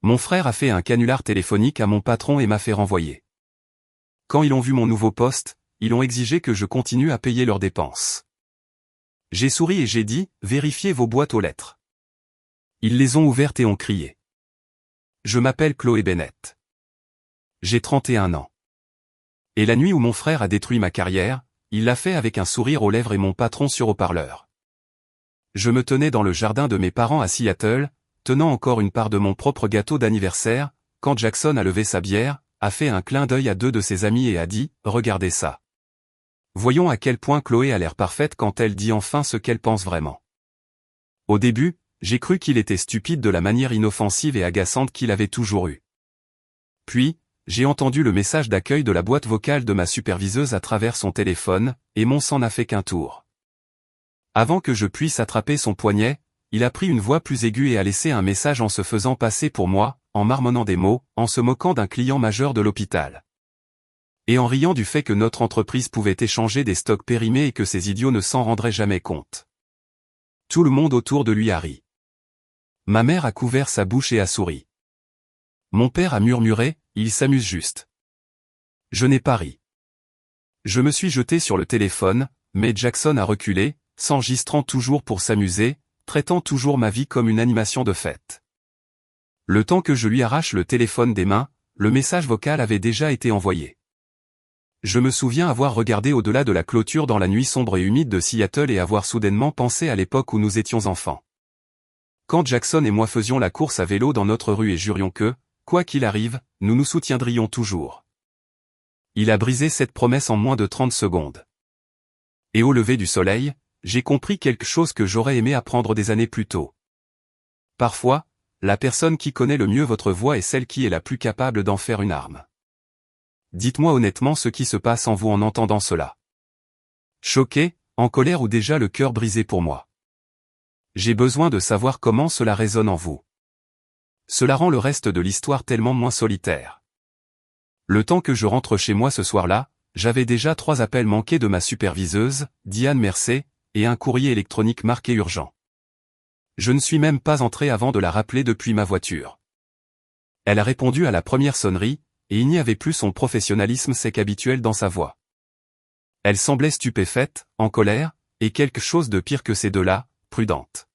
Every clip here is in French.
Mon frère a fait un canular téléphonique à mon patron et m'a fait renvoyer. Quand ils ont vu mon nouveau poste, ils ont exigé que je continue à payer leurs dépenses. J'ai souri et j'ai dit, vérifiez vos boîtes aux lettres. Ils les ont ouvertes et ont crié. Je m'appelle Chloé Bennett. J'ai 31 ans. Et la nuit où mon frère a détruit ma carrière, il l'a fait avec un sourire aux lèvres et mon patron sur haut-parleur. Je me tenais dans le jardin de mes parents à Seattle, tenant encore une part de mon propre gâteau d'anniversaire, quand Jackson a levé sa bière, a fait un clin d'œil à deux de ses amis et a dit « Regardez ça ». Voyons à quel point Chloé a l'air parfaite quand elle dit enfin ce qu'elle pense vraiment. Au début, j'ai cru qu'il était stupide de la manière inoffensive et agaçante qu'il avait toujours eue. Puis, j'ai entendu le message d'accueil de la boîte vocale de ma superviseuse à travers son téléphone, et mon sang n'a fait qu'un tour. Avant que je puisse attraper son poignet, il a pris une voix plus aiguë et a laissé un message en se faisant passer pour moi, en marmonnant des mots, en se moquant d'un client majeur de l'hôpital. Et en riant du fait que notre entreprise pouvait échanger des stocks périmés et que ces idiots ne s'en rendraient jamais compte. Tout le monde autour de lui a ri. Ma mère a couvert sa bouche et a souri. Mon père a murmuré, il s'amuse juste. Je n'ai pas ri. Je me suis jeté sur le téléphone, mais Jackson a reculé, s'enregistrant toujours pour s'amuser, traitant toujours ma vie comme une animation de fête. Le temps que je lui arrache le téléphone des mains, le message vocal avait déjà été envoyé. Je me souviens avoir regardé au-delà de la clôture dans la nuit sombre et humide de Seattle et avoir soudainement pensé à l'époque où nous étions enfants. Quand Jackson et moi faisions la course à vélo dans notre rue et jurions que, quoi qu'il arrive, nous nous soutiendrions toujours. Il a brisé cette promesse en moins de 30 secondes. Et au lever du soleil, j'ai compris quelque chose que j'aurais aimé apprendre des années plus tôt. Parfois, la personne qui connaît le mieux votre voix est celle qui est la plus capable d'en faire une arme. Dites-moi honnêtement ce qui se passe en vous en entendant cela. Choqué, en colère ou déjà le cœur brisé pour moi. J'ai besoin de savoir comment cela résonne en vous. Cela rend le reste de l'histoire tellement moins solitaire. Le temps que je rentre chez moi ce soir-là, j'avais déjà 3 appels manqués de ma superviseuse, Diane Mercé, et un courrier électronique marqué urgent. Je ne suis même pas entré avant de la rappeler depuis ma voiture. Elle a répondu à la première sonnerie, et il n'y avait plus son professionnalisme sec habituel dans sa voix. Elle semblait stupéfaite, en colère, et quelque chose de pire que ces deux-là, prudente.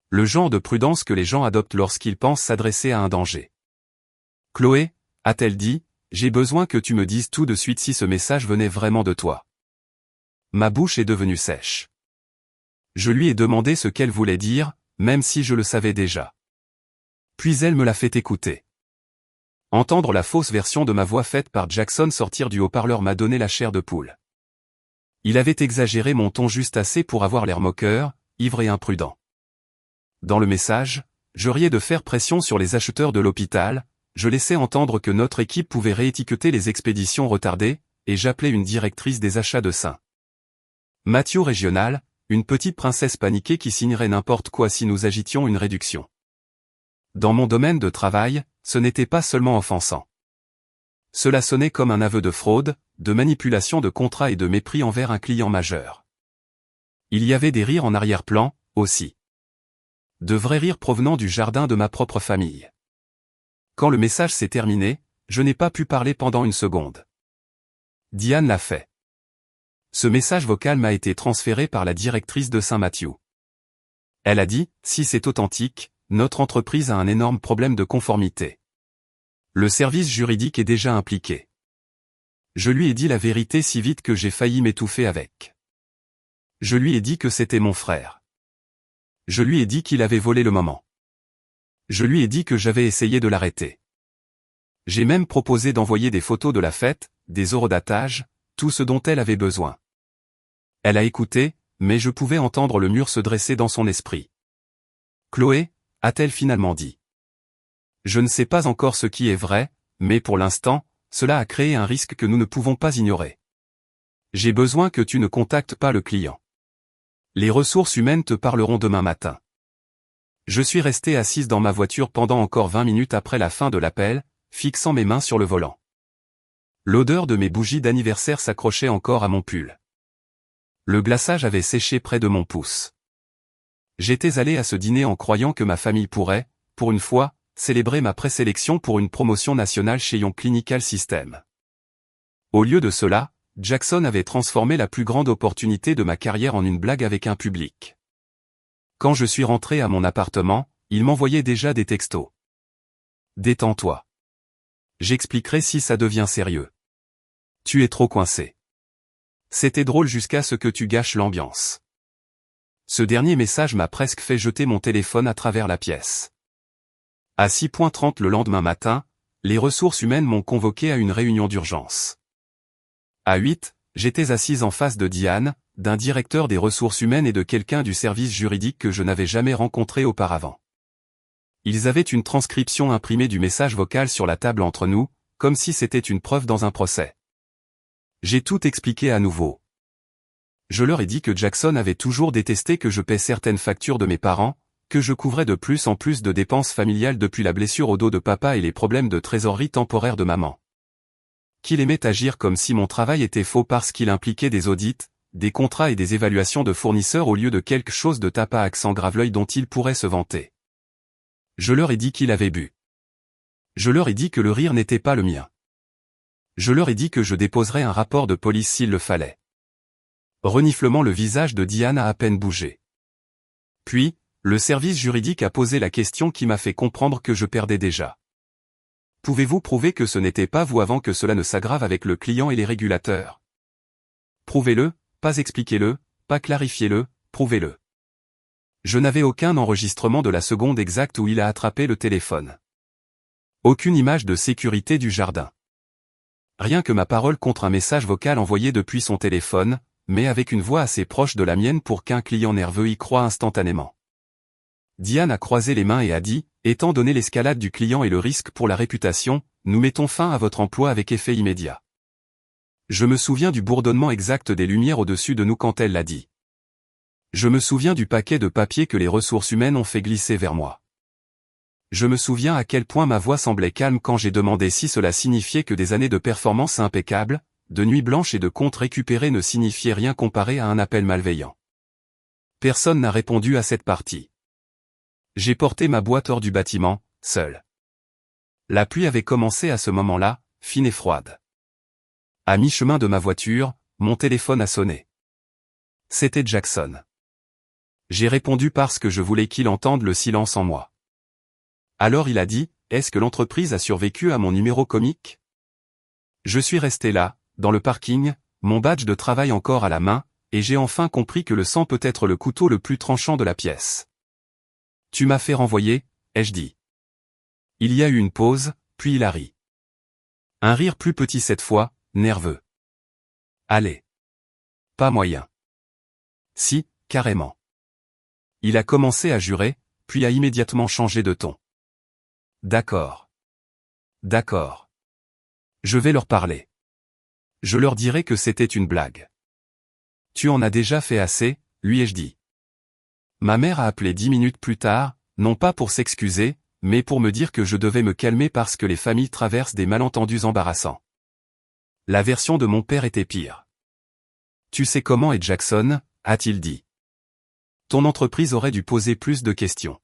Le genre de prudence que les gens adoptent lorsqu'ils pensent s'adresser à un danger. Chloé, a-t-elle dit, j'ai besoin que tu me dises tout de suite si ce message venait vraiment de toi. Ma bouche est devenue sèche. Je lui ai demandé ce qu'elle voulait dire, même si je le savais déjà. Puis elle me l'a fait écouter. Entendre la fausse version de ma voix faite par Jackson sortir du haut-parleur m'a donné la chair de poule. Il avait exagéré mon ton juste assez pour avoir l'air moqueur, ivre et imprudent. Dans le message, je riais de faire pression sur les acheteurs de l'hôpital, je laissais entendre que notre équipe pouvait réétiqueter les expéditions retardées, et j'appelais une directrice des achats de St. Matthew Régional, une petite princesse paniquée qui signerait n'importe quoi si nous agitions une réduction. Dans mon domaine de travail, ce n'était pas seulement offensant. Cela sonnait comme un aveu de fraude, de manipulation de contrat et de mépris envers un client majeur. Il y avait des rires en arrière-plan, aussi. De vrais rires provenant du jardin de ma propre famille. Quand le message s'est terminé, je n'ai pas pu parler pendant une seconde. Diane l'a fait. Ce message vocal m'a été transféré par la directrice de St. Matthew. Elle a dit, si c'est authentique, notre entreprise a un énorme problème de conformité. Le service juridique est déjà impliqué. Je lui ai dit la vérité si vite que j'ai failli m'étouffer avec. Je lui ai dit que c'était mon frère. Je lui ai dit qu'il avait volé le moment. Je lui ai dit que j'avais essayé de l'arrêter. J'ai même proposé d'envoyer des photos de la fête, des horodatages, tout ce dont elle avait besoin. Elle a écouté, mais je pouvais entendre le mur se dresser dans son esprit. Chloé, a-t-elle finalement dit. Je ne sais pas encore ce qui est vrai, mais pour l'instant, cela a créé un risque que nous ne pouvons pas ignorer. J'ai besoin que tu ne contactes pas le client. Les ressources humaines te parleront demain matin. Je suis resté assise dans ma voiture pendant encore 20 minutes après la fin de l'appel, fixant mes mains sur le volant. L'odeur de mes bougies d'anniversaire s'accrochait encore à mon pull. Le glaçage avait séché près de mon pouce. J'étais allé à ce dîner en croyant que ma famille pourrait, pour une fois, célébrer ma présélection pour une promotion nationale chez Young Clinical System. Au lieu de cela, Jackson avait transformé la plus grande opportunité de ma carrière en une blague avec un public. Quand je suis rentré à mon appartement, il m'envoyait déjà des textos. Détends-toi. J'expliquerai si ça devient sérieux. Tu es trop coincé. C'était drôle jusqu'à ce que tu gâches l'ambiance. Ce dernier message m'a presque fait jeter mon téléphone à travers la pièce. À 6h30 le lendemain matin, les ressources humaines m'ont convoqué à une réunion d'urgence. À 8, j'étais assise en face de Diane, d'un directeur des ressources humaines et de quelqu'un du service juridique que je n'avais jamais rencontré auparavant. Ils avaient une transcription imprimée du message vocal sur la table entre nous, comme si c'était une preuve dans un procès. J'ai tout expliqué à nouveau. Je leur ai dit que Jackson avait toujours détesté que je paie certaines factures de mes parents, que je couvrais de plus en plus de dépenses familiales depuis la blessure au dos de papa et les problèmes de trésorerie temporaire de maman. Qu'il aimait agir comme si mon travail était faux parce qu'il impliquait des audits, des contrats et des évaluations de fournisseurs au lieu de quelque chose de tape à accent grave-l'œil dont il pourrait se vanter. Je leur ai dit qu'il avait bu. Je leur ai dit que le rire n'était pas le mien. Je leur ai dit que je déposerais un rapport de police s'il le fallait. Reniflement, le visage de Diane a à peine bougé. Puis, le service juridique a posé la question qui m'a fait comprendre que je perdais déjà. Pouvez-vous prouver que ce n'était pas vous avant que cela ne s'aggrave avec le client et les régulateurs? Prouvez-le, pas expliquez-le, pas clarifiez-le, prouvez-le. Je n'avais aucun enregistrement de la seconde exacte où il a attrapé le téléphone. Aucune image de sécurité du jardin. Rien que ma parole contre un message vocal envoyé depuis son téléphone, mais avec une voix assez proche de la mienne pour qu'un client nerveux y croie instantanément. Diane a croisé les mains et a dit, étant donné l'escalade du client et le risque pour la réputation, nous mettons fin à votre emploi avec effet immédiat. Je me souviens du bourdonnement exact des lumières au-dessus de nous quand elle l'a dit. Je me souviens du paquet de papier que les ressources humaines ont fait glisser vers moi. Je me souviens à quel point ma voix semblait calme quand j'ai demandé si cela signifiait que des années de performances impeccables, de nuits blanches et de comptes récupérés ne signifiaient rien comparé à un appel malveillant. Personne n'a répondu à cette partie. J'ai porté ma boîte hors du bâtiment, seul. La pluie avait commencé à ce moment-là, fine et froide. À mi-chemin de ma voiture, mon téléphone a sonné. C'était Jackson. J'ai répondu parce que je voulais qu'il entende le silence en moi. Alors il a dit, est-ce que l'entreprise a survécu à mon numéro comique? Je suis resté là, dans le parking, mon badge de travail encore à la main, et j'ai enfin compris que le sang peut être le couteau le plus tranchant de la pièce. Tu m'as fait renvoyer, ai-je dit. Il y a eu une pause, puis il a ri. Un rire plus petit cette fois, nerveux. Allez. Pas moyen. Si, carrément. Il a commencé à jurer, puis a immédiatement changé de ton. D'accord. D'accord. Je vais leur parler. Je leur dirai que c'était une blague. Tu en as déjà fait assez, lui ai-je dit. Ma mère a appelé 10 minutes plus tard, non pas pour s'excuser, mais pour me dire que je devais me calmer parce que les familles traversent des malentendus embarrassants. La version de mon père était pire. Tu sais comment est Jackson, a-t-il dit. Ton entreprise aurait dû poser plus de questions.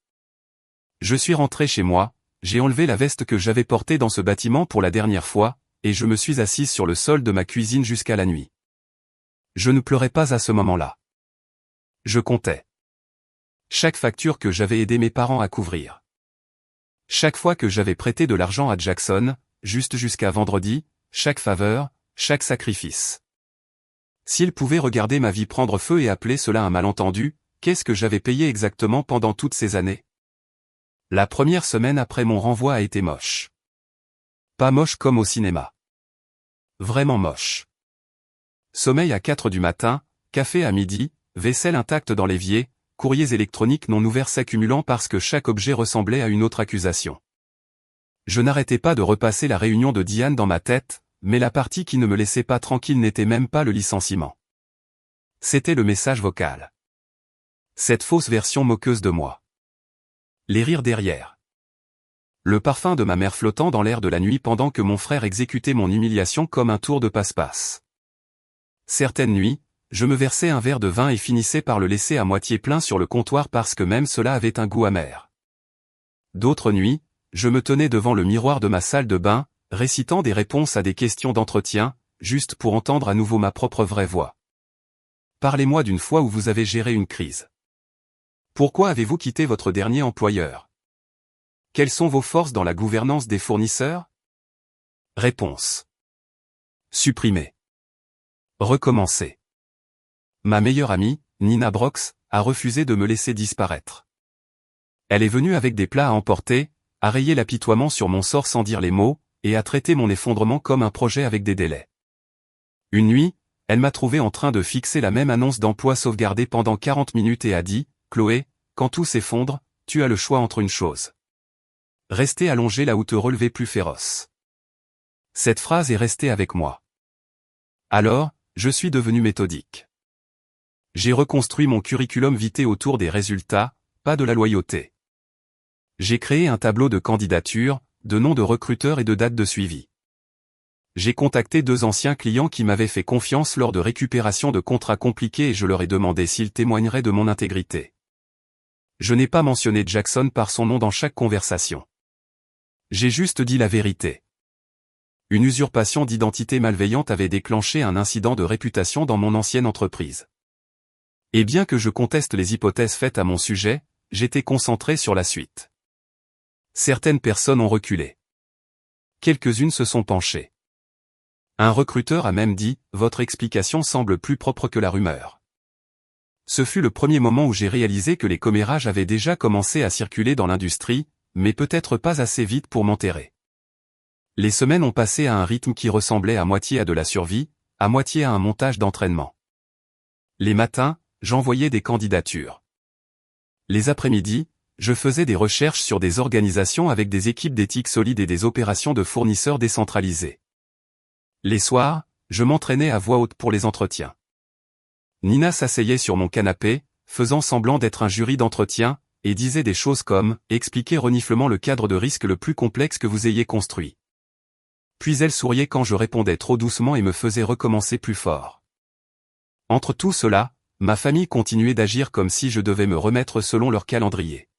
Je suis rentré chez moi, j'ai enlevé la veste que j'avais portée dans ce bâtiment pour la dernière fois, et je me suis assise sur le sol de ma cuisine jusqu'à la nuit. Je ne pleurais pas à ce moment-là. Je comptais. Chaque facture que j'avais aidé mes parents à couvrir. Chaque fois que j'avais prêté de l'argent à Jackson, juste jusqu'à vendredi, chaque faveur, chaque sacrifice. S'il pouvait regarder ma vie prendre feu et appeler cela un malentendu, qu'est-ce que j'avais payé exactement pendant toutes ces années? La première semaine après mon renvoi a été moche. Pas moche comme au cinéma. Vraiment moche. Sommeil à 4 du matin, café à midi, vaisselle intacte dans l'évier, courriers électroniques non ouverts s'accumulant parce que chaque objet ressemblait à une autre accusation. Je n'arrêtais pas de repasser la réunion de Diane dans ma tête, mais la partie qui ne me laissait pas tranquille n'était même pas le licenciement. C'était le message vocal. Cette fausse version moqueuse de moi. Les rires derrière. Le parfum de ma mère flottant dans l'air de la nuit pendant que mon frère exécutait mon humiliation comme un tour de passe-passe. Certaines nuits, je me versais un verre de vin et finissais par le laisser à moitié plein sur le comptoir parce que même cela avait un goût amer. D'autres nuits, je me tenais devant le miroir de ma salle de bain, récitant des réponses à des questions d'entretien, juste pour entendre à nouveau ma propre vraie voix. Parlez-moi d'une fois où vous avez géré une crise. Pourquoi avez-vous quitté votre dernier employeur? Quelles sont vos forces dans la gouvernance des fournisseurs? Réponse. Supprimer. Recommencer. Ma meilleure amie, Nina Brox, a refusé de me laisser disparaître. Elle est venue avec des plats à emporter, a rayé l'apitoiement sur mon sort sans dire les mots, et a traité mon effondrement comme un projet avec des délais. Une nuit, elle m'a trouvé en train de fixer la même annonce d'emploi sauvegardée pendant 40 minutes et a dit, « Chloé, quand tout s'effondre, tu as le choix entre une chose. Rester allongé là ou te relever plus féroce. » Cette phrase est restée avec moi. Alors, je suis devenu méthodique. J'ai reconstruit mon curriculum vitae autour des résultats, pas de la loyauté. J'ai créé un tableau de candidatures, de noms de recruteurs et de dates de suivi. J'ai contacté 2 anciens clients qui m'avaient fait confiance lors de récupération de contrats compliqués et je leur ai demandé s'ils témoigneraient de mon intégrité. Je n'ai pas mentionné Jackson par son nom dans chaque conversation. J'ai juste dit la vérité. Une usurpation d'identité malveillante avait déclenché un incident de réputation dans mon ancienne entreprise. Et bien que je conteste les hypothèses faites à mon sujet, j'étais concentré sur la suite. Certaines personnes ont reculé. Quelques-unes se sont penchées. Un recruteur a même dit, « Votre explication semble plus propre que la rumeur. » Ce fut le premier moment où j'ai réalisé que les commérages avaient déjà commencé à circuler dans l'industrie, mais peut-être pas assez vite pour m'enterrer. Les semaines ont passé à un rythme qui ressemblait à moitié à de la survie, à moitié à un montage d'entraînement. Les matins, j'envoyais des candidatures. Les après-midi, je faisais des recherches sur des organisations avec des équipes d'éthique solides et des opérations de fournisseurs décentralisées. Les soirs, je m'entraînais à voix haute pour les entretiens. Nina s'asseyait sur mon canapé, faisant semblant d'être un jury d'entretien, et disait des choses comme « Expliquez reniflement le cadre de risque le plus complexe que vous ayez construit ». Puis elle souriait quand je répondais trop doucement et me faisait recommencer plus fort. Entre tout cela, ma famille continuait d'agir comme si je devais me remettre selon leur calendrier.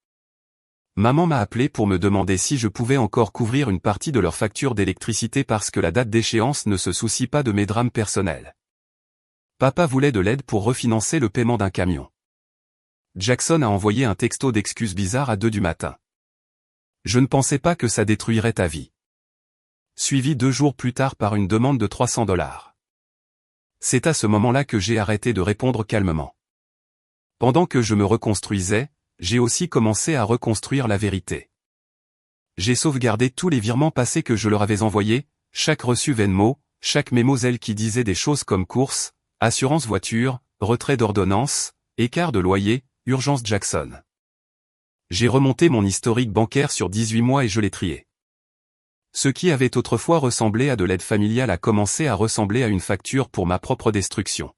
Maman m'a appelé pour me demander si je pouvais encore couvrir une partie de leur facture d'électricité parce que la date d'échéance ne se soucie pas de mes drames personnels. Papa voulait de l'aide pour refinancer le paiement d'un camion. Jackson a envoyé un texto d'excuses bizarres à 2 du matin. Je ne pensais pas que ça détruirait ta vie. Suivi 2 jours plus tard par une demande de $300. C'est à ce moment-là que j'ai arrêté de répondre calmement. Pendant que je me reconstruisais, j'ai aussi commencé à reconstruire la vérité. J'ai sauvegardé tous les virements passés que je leur avais envoyés, chaque reçu Venmo, chaque mémoselle qui disait des choses comme course, assurance voiture, retrait d'ordonnance, écart de loyer, urgence Jackson. J'ai remonté mon historique bancaire sur 18 mois et je l'ai trié. Ce qui avait autrefois ressemblé à de l'aide familiale a commencé à ressembler à une facture pour ma propre destruction.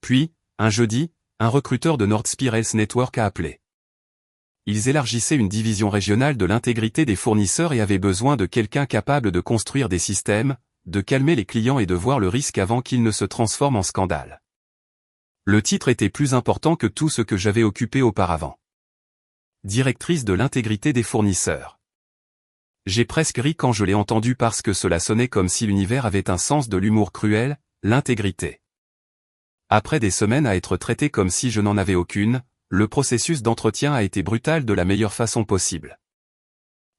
Puis, un jeudi, un recruteur de Northspire Health Network a appelé. Ils élargissaient une division régionale de l'intégrité des fournisseurs et avaient besoin de quelqu'un capable de construire des systèmes, de calmer les clients et de voir le risque avant qu'il ne se transforme en scandale. Le titre était plus important que tout ce que j'avais occupé auparavant. Directrice de l'intégrité des fournisseurs. J'ai presque ri quand je l'ai entendu parce que cela sonnait comme si l'univers avait un sens de l'humour cruel, l'intégrité. Après des semaines à être traité comme si je n'en avais aucune, le processus d'entretien a été brutal de la meilleure façon possible.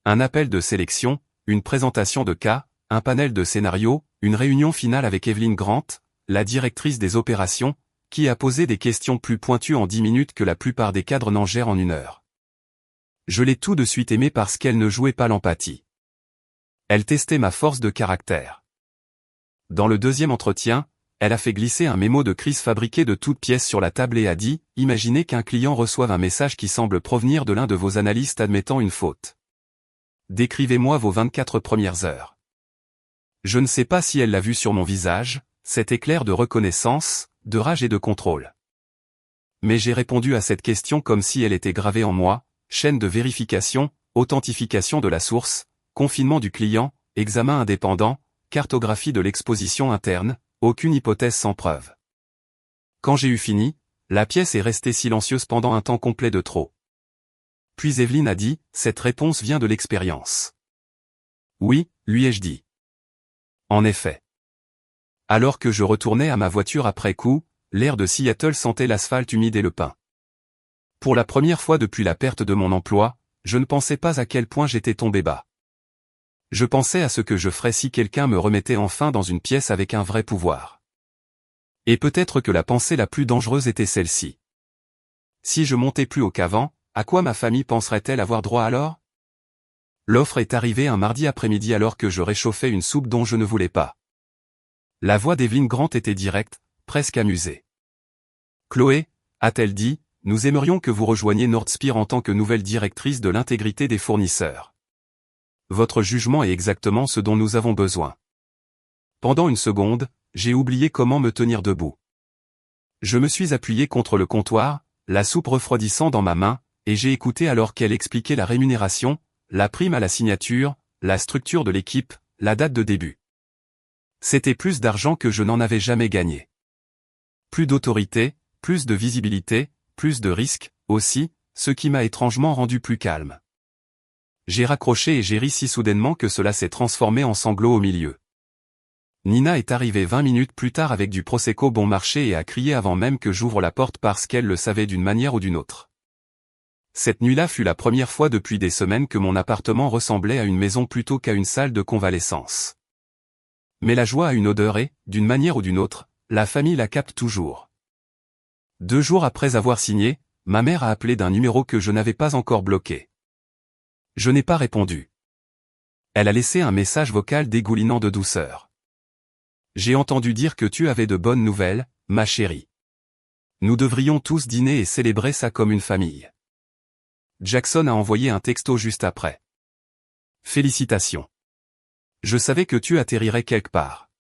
Un appel de sélection, une présentation de cas, un panel de scénarios, une réunion finale avec Evelyn Grant, la directrice des opérations, qui a posé des questions plus pointues en 10 minutes que la plupart des cadres n'en gèrent en 1 heure. Je l'ai tout de suite aimée parce qu'elle ne jouait pas l'empathie. Elle testait ma force de caractère. Dans le 2e entretien, elle a fait glisser un mémo de crise fabriqué de toutes pièces sur la table et a dit « Imaginez qu'un client reçoive un message qui semble provenir de l'un de vos analystes admettant une faute. Décrivez-moi vos 24 premières heures. » Je ne sais pas si elle l'a vu sur mon visage, cet éclair de reconnaissance, de rage et de contrôle. Mais j'ai répondu à cette question comme si elle était gravée en moi, chaîne de vérification, authentification de la source, confinement du client, examen indépendant, cartographie de l'exposition interne, aucune hypothèse sans preuve. Quand j'ai eu fini, la pièce est restée silencieuse pendant un temps complet de trop. Puis Evelyne a dit, cette réponse vient de l'expérience. Oui, lui ai-je dit. En effet. Alors que je retournais à ma voiture après coup, l'air de Seattle sentait l'asphalte humide et le pin. Pour la première fois depuis la perte de mon emploi, je ne pensais pas à quel point j'étais tombé bas. Je pensais à ce que je ferais si quelqu'un me remettait enfin dans une pièce avec un vrai pouvoir. Et peut-être que la pensée la plus dangereuse était celle-ci. Si je montais plus haut qu'avant, à quoi ma famille penserait-elle avoir droit alors? L'offre est arrivée un mardi après-midi alors que je réchauffais une soupe dont je ne voulais pas. La voix d'Evelyne Grant était directe, presque amusée. Chloé, a-t-elle dit, nous aimerions que vous rejoigniez NorthSpear en tant que nouvelle directrice de l'intégrité des fournisseurs. Votre jugement est exactement ce dont nous avons besoin. Pendant une seconde, j'ai oublié comment me tenir debout. Je me suis appuyé contre le comptoir, la soupe refroidissant dans ma main, et j'ai écouté alors qu'elle expliquait la rémunération, la prime à la signature, la structure de l'équipe, la date de début. C'était plus d'argent que je n'en avais jamais gagné. Plus d'autorité, plus de visibilité, plus de risques, aussi, ce qui m'a étrangement rendu plus calme. J'ai raccroché et j'ai ri si soudainement que cela s'est transformé en sanglots au milieu. Nina est arrivée 20 minutes plus tard avec du Prosecco bon marché et a crié avant même que j'ouvre la porte parce qu'elle le savait d'une manière ou d'une autre. Cette nuit-là fut la première fois depuis des semaines que mon appartement ressemblait à une maison plutôt qu'à une salle de convalescence. Mais la joie a une odeur et, d'une manière ou d'une autre, la famille la capte toujours. 2 jours après avoir signé, ma mère a appelé d'un numéro que je n'avais pas encore bloqué. Je n'ai pas répondu. Elle a laissé un message vocal dégoulinant de douceur. J'ai entendu dire que tu avais de bonnes nouvelles, ma chérie. Nous devrions tous dîner et célébrer ça comme une famille. Jackson a envoyé un texto juste après. Félicitations. Je savais que tu atterrirais quelque part.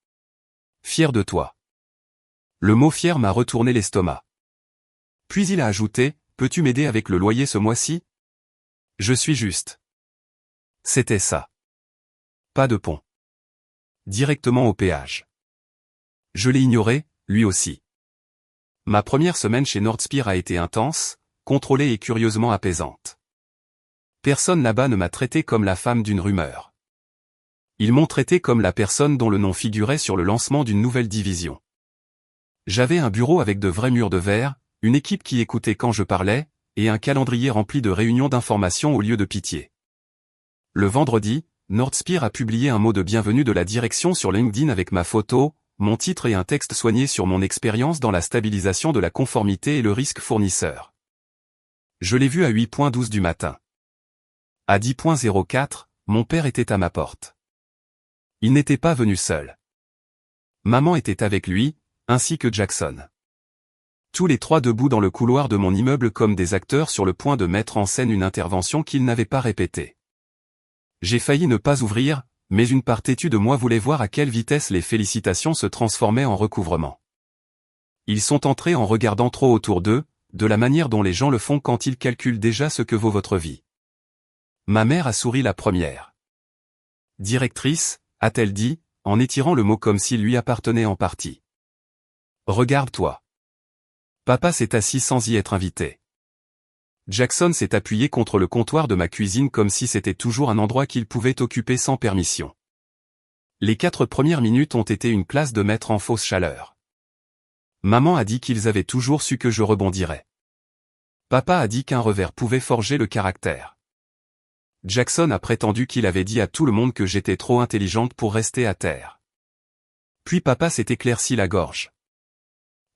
Fier de toi. Le mot fier m'a retourné l'estomac. Puis il a ajouté, peux-tu m'aider avec le loyer ce mois-ci? Je suis juste. C'était ça. Pas de pont. Directement au péage. Je l'ai ignoré, lui aussi. Ma première semaine chez NorthSpear a été intense, contrôlée et curieusement apaisante. Personne là-bas ne m'a traité comme la femme d'une rumeur. Ils m'ont traité comme la personne dont le nom figurait sur le lancement d'une nouvelle division. J'avais un bureau avec de vrais murs de verre, une équipe qui écoutait quand je parlais, et un calendrier rempli de réunions d'information au lieu de pitié. Le vendredi, NorthSpear a publié un mot de bienvenue de la direction sur LinkedIn avec ma photo, mon titre et un texte soigné sur mon expérience dans la stabilisation de la conformité et le risque fournisseur. Je l'ai vu à 8h12 du matin. À 10h04, mon père était à ma porte. Il n'était pas venu seul. Maman était avec lui, ainsi que Jackson. Tous les trois debout dans le couloir de mon immeuble comme des acteurs sur le point de mettre en scène une intervention qu'ils n'avaient pas répétée. J'ai failli ne pas ouvrir, mais une part têtue de moi voulait voir à quelle vitesse les félicitations se transformaient en recouvrement. Ils sont entrés en regardant trop autour d'eux, de la manière dont les gens le font quand ils calculent déjà ce que vaut votre vie. Ma mère a souri la première. Directrice, a-t-elle dit, en étirant le mot comme s'il lui appartenait en partie. Regarde-toi. Papa s'est assis sans y être invité. Jackson s'est appuyé contre le comptoir de ma cuisine comme si c'était toujours un endroit qu'il pouvait occuper sans permission. Les 4 premières minutes ont été une classe de maître en fausse chaleur. Maman a dit qu'ils avaient toujours su que je rebondirais. Papa a dit qu'un revers pouvait forger le caractère. Jackson a prétendu qu'il avait dit à tout le monde que j'étais trop intelligente pour rester à terre. Puis papa s'est éclairci la gorge.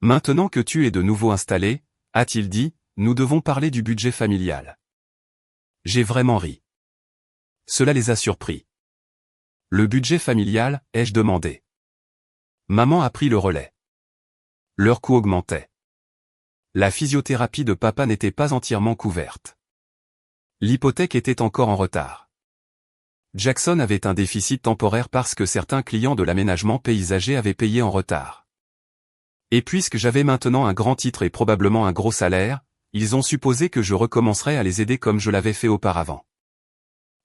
Maintenant que tu es de nouveau installé, a-t-il dit, nous devons parler du budget familial. J'ai vraiment ri. Cela les a surpris. Le budget familial, ai-je demandé. Maman a pris le relais. Leur coût augmentait. La physiothérapie de papa n'était pas entièrement couverte. L'hypothèque était encore en retard. Jackson avait un déficit temporaire parce que certains clients de l'aménagement paysager avaient payé en retard. Et puisque j'avais maintenant un grand titre et probablement un gros salaire, ils ont supposé que je recommencerais à les aider comme je l'avais fait auparavant.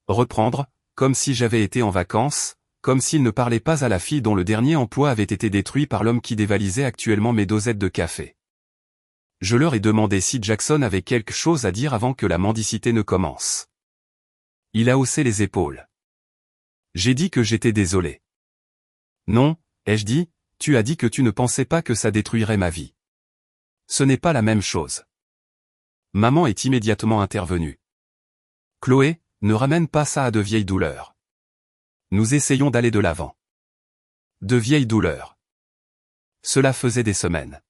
Reprendre, comme si j'avais été en vacances, comme s'ils ne parlaient pas à la fille dont le dernier emploi avait été détruit par l'homme qui dévalisait actuellement mes dosettes de café. Je leur ai demandé si Jackson avait quelque chose à dire avant que la mendicité ne commence. Il a haussé les épaules. J'ai dit que j'étais désolé. Non, ai-je dit, tu as dit que tu ne pensais pas que ça détruirait ma vie. Ce n'est pas la même chose. Maman est immédiatement intervenue. Chloé, ne ramène pas ça à de vieilles douleurs. Nous essayons d'aller de l'avant. De vieilles douleurs. Cela faisait des semaines.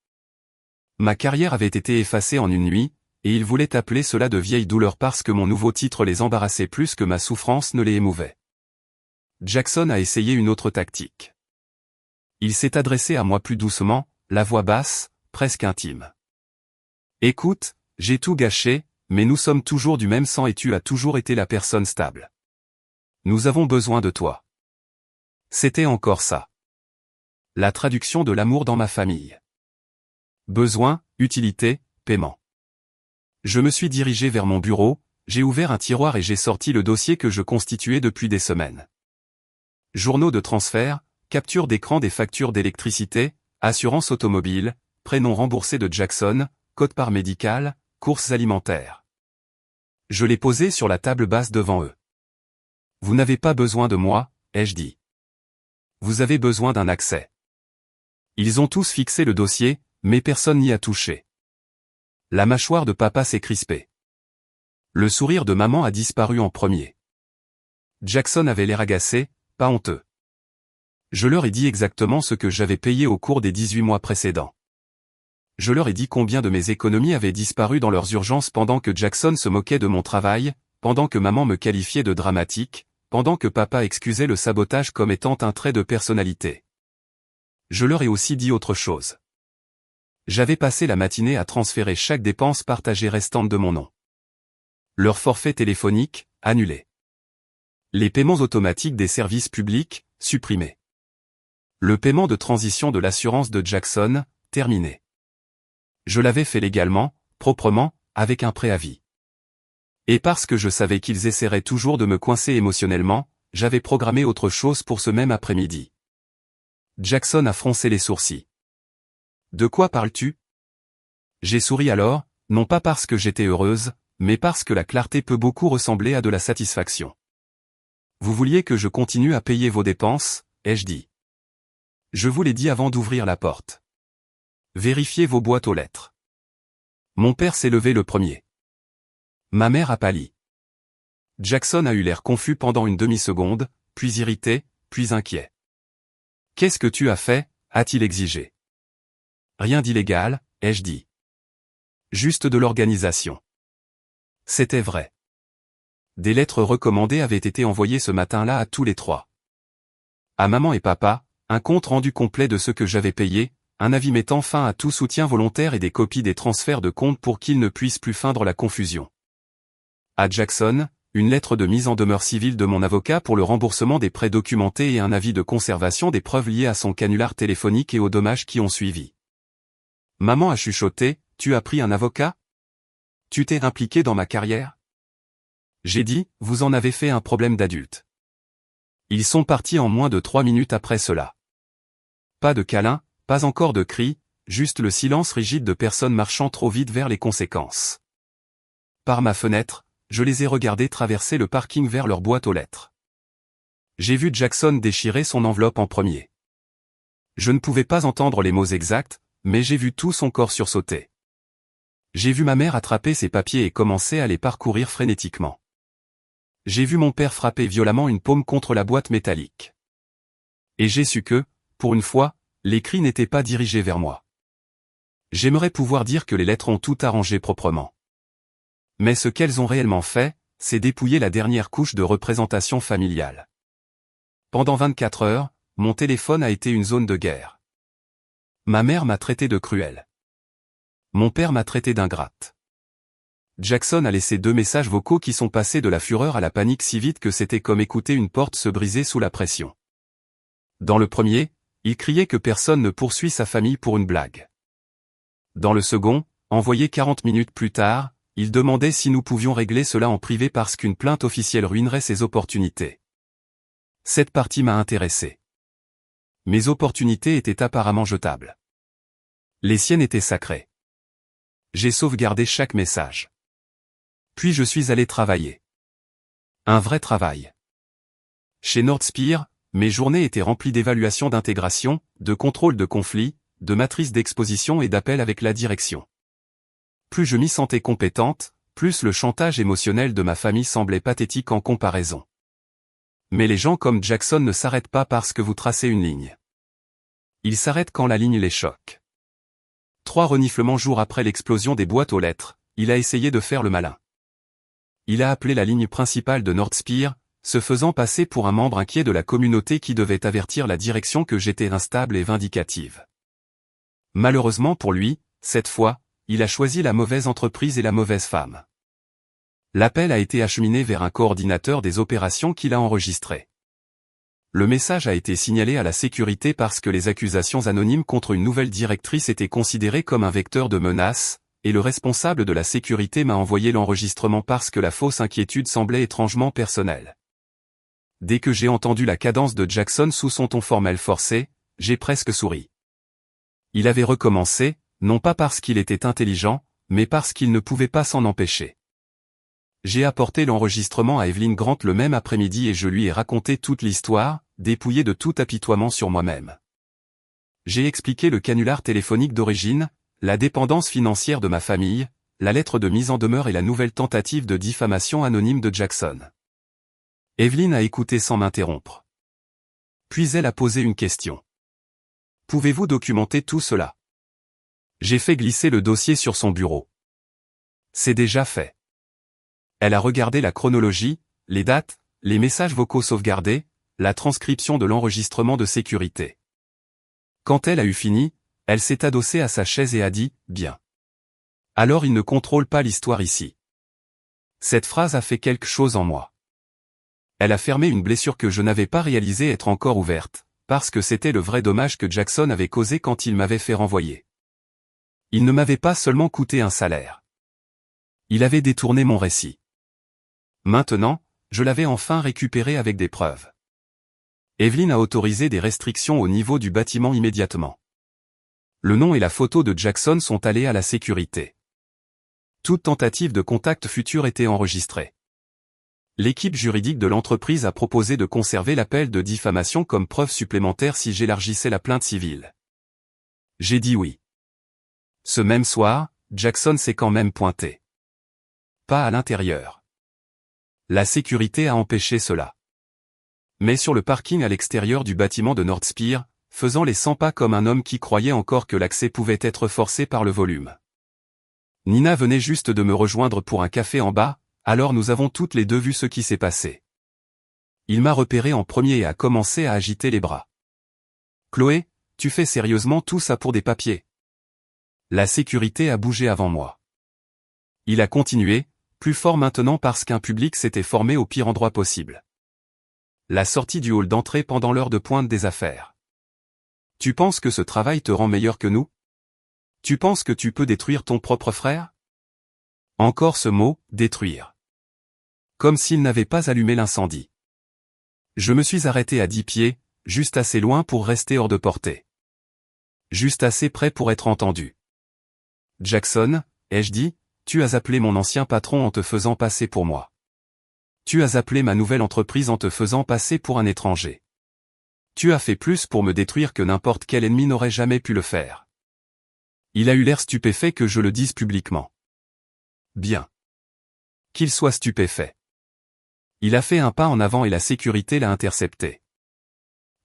Ma carrière avait été effacée en une nuit, et ils voulaient appeler cela de vieilles douleurs parce que mon nouveau titre les embarrassait plus que ma souffrance ne les émouvait. Jackson a essayé une autre tactique. Il s'est adressé à moi plus doucement, la voix basse, presque intime. Écoute, j'ai tout gâché, mais nous sommes toujours du même sang et tu as toujours été la personne stable. Nous avons besoin de toi. C'était encore ça. La traduction de l'amour dans ma famille. Besoin, utilité, paiement. Je me suis dirigé vers mon bureau, j'ai ouvert un tiroir et j'ai sorti le dossier que je constituais depuis des semaines. Journaux de transfert, capture d'écran des factures d'électricité, assurance automobile, prénom remboursé de Jackson, code-part médical, courses alimentaires. Je l'ai posé sur la table basse devant eux. Vous n'avez pas besoin de moi, ai-je dit. Vous avez besoin d'un accès. Ils ont tous fixé le dossier, mais personne n'y a touché. La mâchoire de papa s'est crispée. Le sourire de maman a disparu en premier. Jackson avait l'air agacé, pas honteux. Je leur ai dit exactement ce que j'avais payé au cours des 18 mois précédents. Je leur ai dit combien de mes économies avaient disparu dans leurs urgences pendant que Jackson se moquait de mon travail, pendant que maman me qualifiait de dramatique, pendant que papa excusait le sabotage comme étant un trait de personnalité. Je leur ai aussi dit autre chose. J'avais passé la matinée à transférer chaque dépense partagée restante de mon nom. Leur forfait téléphonique, annulé. Les paiements automatiques des services publics, supprimés. Le paiement de transition de l'assurance de Jackson, terminé. Je l'avais fait légalement, proprement, avec un préavis. Et parce que je savais qu'ils essaieraient toujours de me coincer émotionnellement, j'avais programmé autre chose pour ce même après-midi. Jackson a froncé les sourcils. De quoi parles-tu? J'ai souri alors, non pas parce que j'étais heureuse, mais parce que la clarté peut beaucoup ressembler à de la satisfaction. Vous vouliez que je continue à payer vos dépenses, ai-je dit. Je vous l'ai dit avant d'ouvrir la porte. Vérifiez vos boîtes aux lettres. Mon père s'est levé le premier. Ma mère a pâli. Jackson a eu l'air confus pendant une demi-seconde, puis irrité, puis inquiet. Qu'est-ce que tu as fait, a-t-il exigé. Rien d'illégal, ai-je dit. Juste de l'organisation. C'était vrai. Des lettres recommandées avaient été envoyées ce matin-là à tous les trois. À maman et papa, un compte rendu complet de ce que j'avais payé, un avis mettant fin à tout soutien volontaire et des copies des transferts de compte pour qu'ils ne puissent plus feindre la confusion. À Jackson, une lettre de mise en demeure civile de mon avocat pour le remboursement des prêts documentés et un avis de conservation des preuves liées à son canular téléphonique et aux dommages qui ont suivi. Maman a chuchoté, tu as pris un avocat? Tu t'es impliqué dans ma carrière? J'ai dit, vous en avez fait un problème d'adulte. Ils sont partis en moins de 3 minutes après cela. Pas de câlin, pas encore de cris, juste le silence rigide de personnes marchant trop vite vers les conséquences. Par ma fenêtre, je les ai regardés traverser le parking vers leur boîte aux lettres. J'ai vu Jackson déchirer son enveloppe en premier. Je ne pouvais pas entendre les mots exacts, mais j'ai vu tout son corps sursauter. J'ai vu ma mère attraper ses papiers et commencer à les parcourir frénétiquement. J'ai vu mon père frapper violemment une paume contre la boîte métallique. Et j'ai su que, pour une fois, les cris n'étaient pas dirigés vers moi. J'aimerais pouvoir dire que les lettres ont tout arrangé proprement. Mais ce qu'elles ont réellement fait, c'est dépouiller la dernière couche de représentation familiale. Pendant 24 heures, mon téléphone a été une zone de guerre. Ma mère m'a traité de cruel. Mon père m'a traité d'ingrate. Jackson a laissé 2 messages vocaux qui sont passés de la fureur à la panique si vite que c'était comme écouter une porte se briser sous la pression. Dans le premier, il criait que personne ne poursuit sa famille pour une blague. Dans le second, envoyé 40 minutes plus tard, il demandait si nous pouvions régler cela en privé parce qu'une plainte officielle ruinerait ses opportunités. Cette partie m'a intéressé. Mes opportunités étaient apparemment jetables. Les siennes étaient sacrées. J'ai sauvegardé chaque message. Puis je suis allé travailler. Un vrai travail. Chez NordSpear, mes journées étaient remplies d'évaluations d'intégration, de contrôle de conflits, de matrices d'exposition et d'appels avec la direction. Plus je m'y sentais compétente, plus le chantage émotionnel de ma famille semblait pathétique en comparaison. Mais les gens comme Jackson ne s'arrêtent pas parce que vous tracez une ligne. Ils s'arrêtent quand la ligne les choque. 3 reniflements jours après l'explosion des boîtes aux lettres, il a essayé de faire le malin. Il a appelé la ligne principale de NordSpear, se faisant passer pour un membre inquiet de la communauté qui devait avertir la direction que j'étais instable et vindicative. Malheureusement pour lui, cette fois, il a choisi la mauvaise entreprise et la mauvaise femme. L'appel a été acheminé vers un coordinateur des opérations qui l'a enregistré. Le message a été signalé à la sécurité parce que les accusations anonymes contre une nouvelle directrice étaient considérées comme un vecteur de menace, et le responsable de la sécurité m'a envoyé l'enregistrement parce que la fausse inquiétude semblait étrangement personnelle. Dès que j'ai entendu la cadence de Jackson sous son ton formel forcé, j'ai presque souri. Il avait recommencé, non pas parce qu'il était intelligent, mais parce qu'il ne pouvait pas s'en empêcher. J'ai apporté l'enregistrement à Evelyn Grant le même après-midi et je lui ai raconté toute l'histoire, dépouillé de tout apitoiement sur moi-même. J'ai expliqué le canular téléphonique d'origine, la dépendance financière de ma famille, la lettre de mise en demeure et la nouvelle tentative de diffamation anonyme de Jackson. Evelyn a écouté sans m'interrompre. Puis elle a posé une question. Pouvez-vous documenter tout cela? J'ai fait glisser le dossier sur son bureau. C'est déjà fait. Elle a regardé la chronologie, les dates, les messages vocaux sauvegardés, la transcription de l'enregistrement de sécurité. Quand elle a eu fini, elle s'est adossée à sa chaise et a dit « Bien. Alors il ne contrôle pas l'histoire ici. » Cette phrase a fait quelque chose en moi. Elle a fermé une blessure que je n'avais pas réalisé être encore ouverte, parce que c'était le vrai dommage que Jackson avait causé quand il m'avait fait renvoyer. Il ne m'avait pas seulement coûté un salaire. Il avait détourné mon récit. Maintenant, je l'avais enfin récupéré avec des preuves. Evelyn a autorisé des restrictions au niveau du bâtiment immédiatement. Le nom et la photo de Jackson sont allés à la sécurité. Toute tentative de contact futur était enregistrée. L'équipe juridique de l'entreprise a proposé de conserver l'appel de diffamation comme preuve supplémentaire si j'élargissais la plainte civile. J'ai dit oui. Ce même soir, Jackson s'est quand même pointé. Pas à l'intérieur. La sécurité a empêché cela. Mais sur le parking à l'extérieur du bâtiment de NordSpear, faisant les 100 pas comme un homme qui croyait encore que l'accès pouvait être forcé par le volume. Nina venait juste de me rejoindre pour un café en bas, alors nous avons toutes les deux vu ce qui s'est passé. Il m'a repéré en premier et a commencé à agiter les bras. « Chloé, tu fais sérieusement tout ça pour des papiers ?» La sécurité a bougé avant moi. Il a continué, plus fort maintenant parce qu'un public s'était formé au pire endroit possible. La sortie du hall d'entrée pendant l'heure de pointe des affaires. Tu penses que ce travail te rend meilleur que nous? Tu penses que tu peux détruire ton propre frère? Encore ce mot, détruire. Comme s'il n'avait pas allumé l'incendie. Je me suis arrêté à 10 pieds, juste assez loin pour rester hors de portée. Juste assez près pour être entendu. Jackson, ai-je dit, tu as appelé mon ancien patron en te faisant passer pour moi. Tu as appelé ma nouvelle entreprise en te faisant passer pour un étranger. Tu as fait plus pour me détruire que n'importe quel ennemi n'aurait jamais pu le faire. Il a eu l'air stupéfait que je le dise publiquement. Bien. Qu'il soit stupéfait. Il a fait un pas en avant et la sécurité l'a intercepté.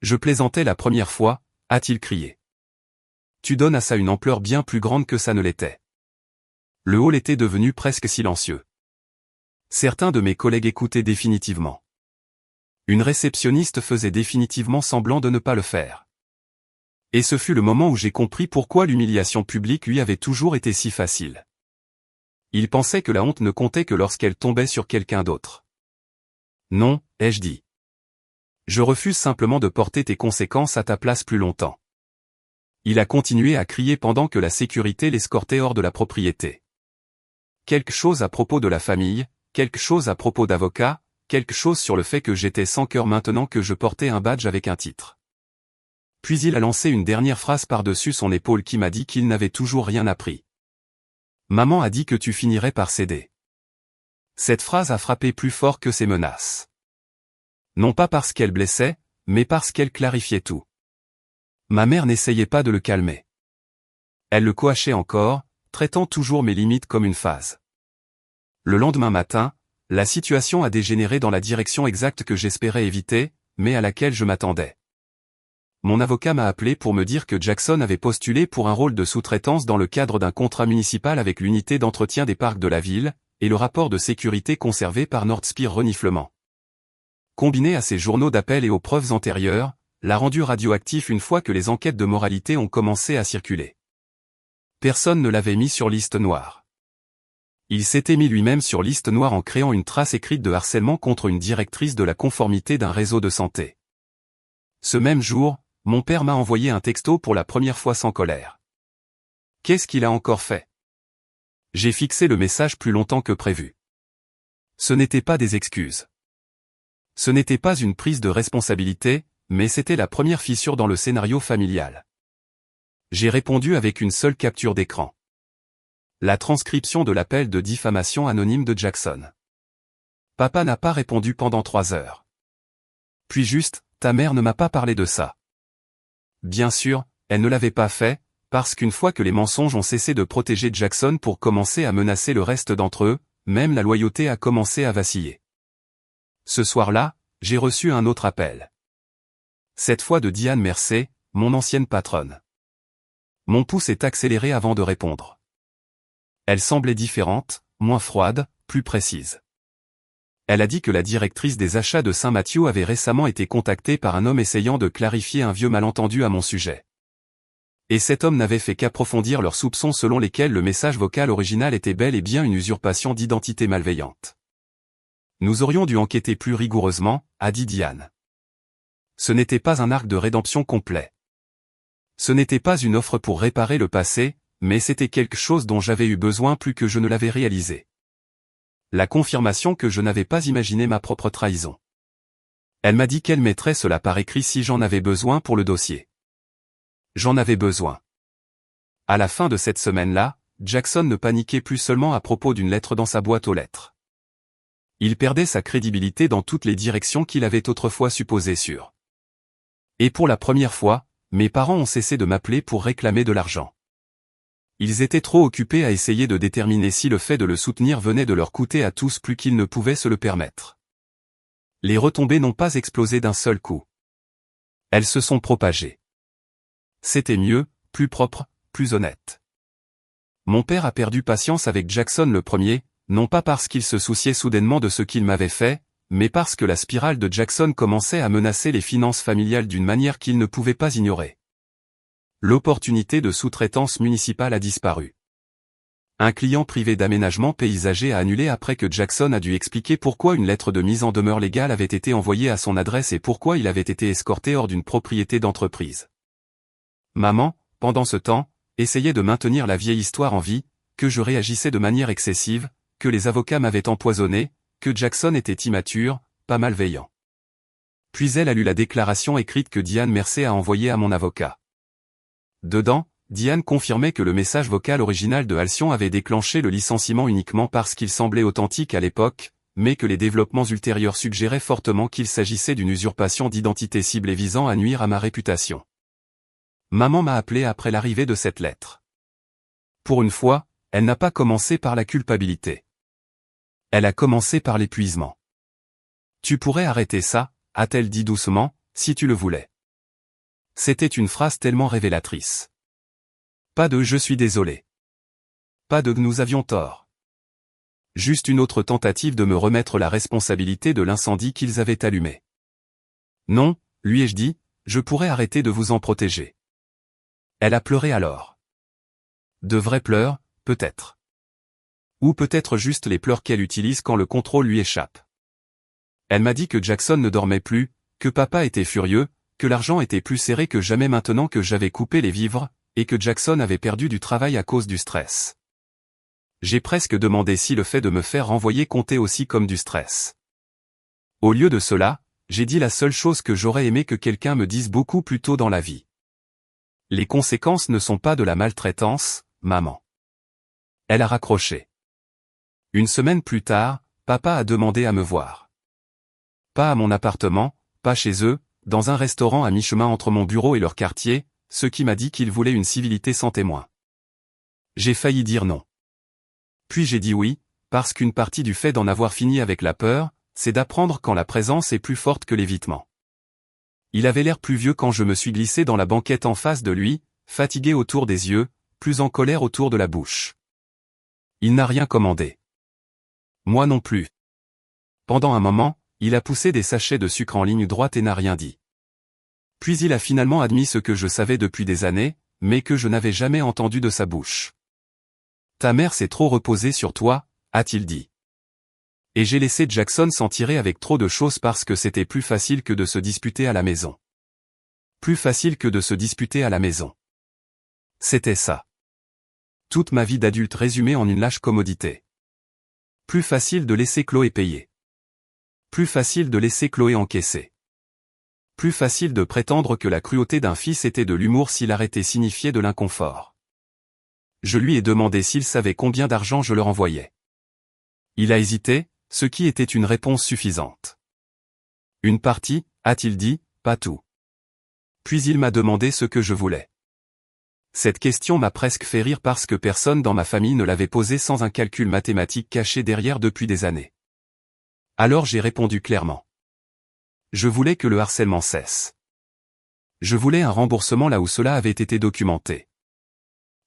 Je plaisantais la première fois, a-t-il crié. Tu donnes à ça une ampleur bien plus grande que ça ne l'était. Le hall était devenu presque silencieux. Certains de mes collègues écoutaient définitivement. Une réceptionniste faisait définitivement semblant de ne pas le faire. Et ce fut le moment où j'ai compris pourquoi l'humiliation publique lui avait toujours été si facile. Il pensait que la honte ne comptait que lorsqu'elle tombait sur quelqu'un d'autre. Non, ai-je dit. Je refuse simplement de porter tes conséquences à ta place plus longtemps. Il a continué à crier pendant que la sécurité l'escortait hors de la propriété. Quelque chose à propos de la famille, quelque chose à propos d'avocat, quelque chose sur le fait que j'étais sans cœur maintenant que je portais un badge avec un titre. Puis il a lancé une dernière phrase par-dessus son épaule qui m'a dit qu'il n'avait toujours rien appris. Maman a dit que tu finirais par céder. Cette phrase a frappé plus fort que ses menaces. Non pas parce qu'elle blessait, mais parce qu'elle clarifiait tout. Ma mère n'essayait pas de le calmer. Elle le coachait encore, traitant toujours mes limites comme une phase. Le lendemain matin, la situation a dégénéré dans la direction exacte que j'espérais éviter, mais à laquelle je m'attendais. Mon avocat m'a appelé pour me dire que Jackson avait postulé pour un rôle de sous-traitance dans le cadre d'un contrat municipal avec l'unité d'entretien des parcs de la ville, et le rapport de sécurité conservé par Nordspire Reniflement. Combiné à ces journaux d'appel et aux preuves antérieures, l'a rendu radioactif une fois que les enquêtes de moralité ont commencé à circuler. Personne ne l'avait mis sur liste noire. Il s'était mis lui-même sur liste noire en créant une trace écrite de harcèlement contre une directrice de la conformité d'un réseau de santé. Ce même jour, mon père m'a envoyé un texto pour la première fois sans colère. Qu'est-ce qu'il a encore fait? J'ai fixé le message plus longtemps que prévu. Ce n'était pas des excuses. Ce n'était pas une prise de responsabilité, mais c'était la première fissure dans le scénario familial. J'ai répondu avec une seule capture d'écran. La transcription de l'appel de diffamation anonyme de Jackson. Papa n'a pas répondu pendant 3 heures. Puis juste, ta mère ne m'a pas parlé de ça. Bien sûr, elle ne l'avait pas fait, parce qu'une fois que les mensonges ont cessé de protéger Jackson pour commencer à menacer le reste d'entre eux, même la loyauté a commencé à vaciller. Ce soir-là, j'ai reçu un autre appel. Cette fois de Diane Mercé, mon ancienne patronne. Mon pouls s'est accéléré avant de répondre. Elle semblait différente, moins froide, plus précise. Elle a dit que la directrice des achats de Saint-Mathieu avait récemment été contactée par un homme essayant de clarifier un vieux malentendu à mon sujet. Et cet homme n'avait fait qu'approfondir leurs soupçons selon lesquels le message vocal original était bel et bien une usurpation d'identité malveillante. Nous aurions dû enquêter plus rigoureusement, a dit Diane. Ce n'était pas un arc de rédemption complet. Ce n'était pas une offre pour réparer le passé, mais c'était quelque chose dont j'avais eu besoin plus que je ne l'avais réalisé. La confirmation que je n'avais pas imaginé ma propre trahison. Elle m'a dit qu'elle mettrait cela par écrit si j'en avais besoin pour le dossier. J'en avais besoin. À la fin de cette semaine-là, Jackson ne paniquait plus seulement à propos d'une lettre dans sa boîte aux lettres. Il perdait sa crédibilité dans toutes les directions qu'il avait autrefois supposées sûres. Et pour la première fois, mes parents ont cessé de m'appeler pour réclamer de l'argent. Ils étaient trop occupés à essayer de déterminer si le fait de le soutenir venait de leur coûter à tous plus qu'ils ne pouvaient se le permettre. Les retombées n'ont pas explosé d'un seul coup. Elles se sont propagées. C'était mieux, plus propre, plus honnête. Mon père a perdu patience avec Jackson le premier, non pas parce qu'il se souciait soudainement de ce qu'il m'avait fait, mais parce que la spirale de Jackson commençait à menacer les finances familiales d'une manière qu'il ne pouvait pas ignorer. L'opportunité de sous-traitance municipale a disparu. Un client privé d'aménagement paysager a annulé après que Jackson a dû expliquer pourquoi une lettre de mise en demeure légale avait été envoyée à son adresse et pourquoi il avait été escorté hors d'une propriété d'entreprise. Maman, pendant ce temps, essayait de maintenir la vieille histoire en vie, que je réagissais de manière excessive, que les avocats m'avaient empoisonné, que Jackson était immature, pas malveillant. Puis elle a lu la déclaration écrite que Diane Mercé a envoyée à mon avocat. Dedans, Diane confirmait que le message vocal original de Halcyon avait déclenché le licenciement uniquement parce qu'il semblait authentique à l'époque, mais que les développements ultérieurs suggéraient fortement qu'il s'agissait d'une usurpation d'identité ciblée visant à nuire à ma réputation. Maman m'a appelé après l'arrivée de cette lettre. Pour une fois, elle n'a pas commencé par la culpabilité. Elle a commencé par l'épuisement. Tu pourrais arrêter ça, a-t-elle dit doucement, si tu le voulais. C'était une phrase tellement révélatrice. Pas de « je suis désolé ». Pas de « nous avions tort ». Juste une autre tentative de me remettre la responsabilité de l'incendie qu'ils avaient allumé. Non, lui ai-je dit, je pourrais arrêter de vous en protéger. Elle a pleuré alors. De vrais pleurs, peut-être. Ou peut-être juste les pleurs qu'elle utilise quand le contrôle lui échappe. Elle m'a dit que Jackson ne dormait plus, que papa était furieux, que l'argent était plus serré que jamais maintenant que j'avais coupé les vivres, et que Jackson avait perdu du travail à cause du stress. J'ai presque demandé si le fait de me faire renvoyer comptait aussi comme du stress. Au lieu de cela, j'ai dit la seule chose que j'aurais aimé que quelqu'un me dise beaucoup plus tôt dans la vie. Les conséquences ne sont pas de la maltraitance, maman. Elle a raccroché. Une semaine plus tard, papa a demandé à me voir. Pas à mon appartement, pas chez eux, dans un restaurant à mi-chemin entre mon bureau et leur quartier, ce qui m'a dit qu'il voulait une civilité sans témoin. J'ai failli dire non. Puis j'ai dit oui, parce qu'une partie du fait d'en avoir fini avec la peur, c'est d'apprendre quand la présence est plus forte que l'évitement. Il avait l'air plus vieux quand je me suis glissé dans la banquette en face de lui, fatigué autour des yeux, plus en colère autour de la bouche. Il n'a rien commandé. Moi non plus. Pendant un moment, il a poussé des sachets de sucre en ligne droite et n'a rien dit. Puis il a finalement admis ce que je savais depuis des années, mais que je n'avais jamais entendu de sa bouche. Ta mère s'est trop reposée sur toi, a-t-il dit. Et j'ai laissé Jackson s'en tirer avec trop de choses parce que c'était plus facile que de se disputer à la maison. Plus facile que de se disputer à la maison. C'était ça. Toute ma vie d'adulte résumée en une lâche commodité. Plus facile de laisser Chloé payer. Plus facile de laisser Chloé encaisser. Plus facile de prétendre que la cruauté d'un fils était de l'humour si l'arrêté signifiait de l'inconfort. Je lui ai demandé s'il savait combien d'argent je leur envoyais. Il a hésité, ce qui était une réponse suffisante. Une partie, a-t-il dit, pas tout. Puis il m'a demandé ce que je voulais. Cette question m'a presque fait rire parce que personne dans ma famille ne l'avait posée sans un calcul mathématique caché derrière depuis des années. Alors j'ai répondu clairement. Je voulais que le harcèlement cesse. Je voulais un remboursement là où cela avait été documenté.